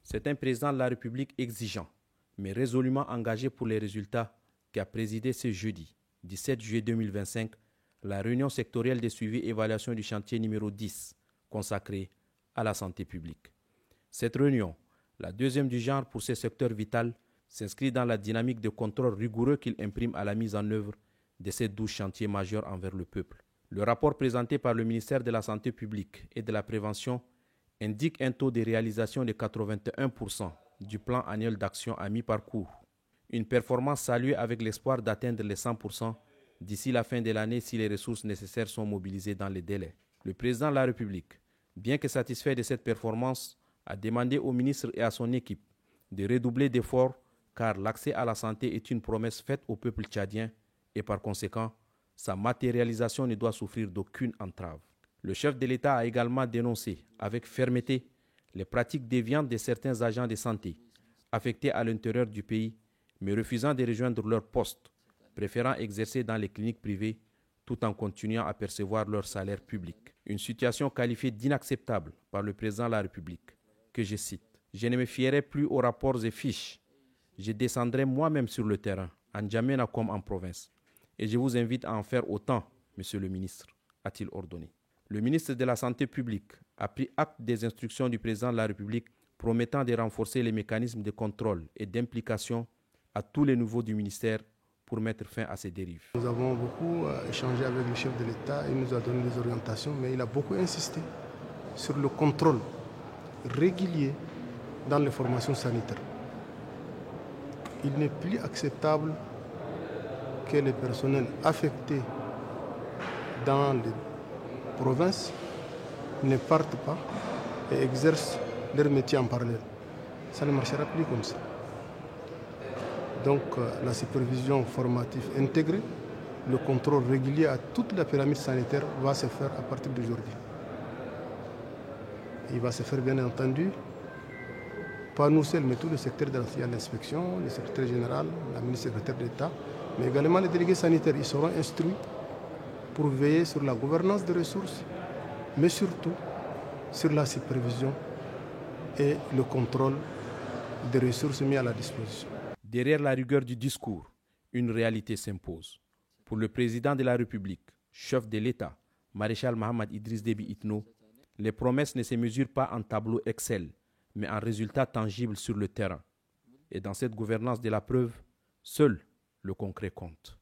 C'est un président de la République exigeant, mais résolument engagé pour les résultats qui a présidé ce jeudi, 17 juillet 2025, la réunion sectorielle de suivi et évaluation du chantier numéro 10, consacré à la santé publique. Cette réunion, la deuxième du genre pour ce secteur vital, s'inscrit dans la dynamique de contrôle rigoureux qu'il imprime à la mise en œuvre de ces 12 chantiers majeurs envers le peuple. Le rapport présenté par le ministère de la Santé publique et de la Prévention indique un taux de réalisation de 81% du plan annuel d'action à mi-parcours. Une performance saluée avec l'espoir d'atteindre les 100% d'ici la fin de l'année si les ressources nécessaires sont mobilisées dans les délais. Le président de la République, bien que satisfait de cette performance, a demandé au ministre et à son équipe de redoubler d'efforts car l'accès à la santé est une promesse faite au peuple tchadien et par conséquent, sa matérialisation ne doit souffrir d'aucune entrave. Le chef de l'État a également dénoncé avec fermeté les pratiques déviantes de certains agents de santé affectés à l'intérieur du pays, mais refusant de rejoindre leur poste, préférant exercer dans les cliniques privées tout en continuant à percevoir leur salaire public. Une situation qualifiée d'inacceptable par le président de la République, que je cite. « Je ne me fierai plus aux rapports et fiches. Je descendrai moi-même sur le terrain, en N'Djamena comme en province. Et je vous invite à en faire autant, monsieur le ministre, a-t-il ordonné. Le ministre de la Santé publique a pris acte des instructions du président de la République promettant de renforcer les mécanismes de contrôle et d'implication à tous les niveaux du ministère pour mettre fin à ces dérives. Nous avons beaucoup échangé avec le chef de l'État, il nous a donné des orientations, mais il a beaucoup insisté sur le contrôle régulier dans les formations sanitaires. Il n'est plus acceptable que les personnels affectés dans les provinces ne partent pas et exercent leur métier en parallèle. Ça ne marchera plus comme ça. Donc la supervision formative intégrée, le contrôle régulier à toute la pyramide sanitaire va se faire à partir d'aujourd'hui. Il va se faire bien entendu, pas nous seuls, mais tout le secteur de l'inspection, le secrétaire général, la ministre secrétaire d'État, mais également les délégués sanitaires. Ils seront instruits pour veiller sur la gouvernance des ressources, mais surtout sur la supervision et le contrôle des ressources mises à la disposition. Derrière la rigueur du discours, une réalité s'impose. Pour le président de la République, chef de l'État, maréchal Mohamed Idriss Déby Itno, les promesses ne se mesurent pas en tableau Excel, mais en résultats tangibles sur le terrain. Et dans cette gouvernance de la preuve, seul le concret compte.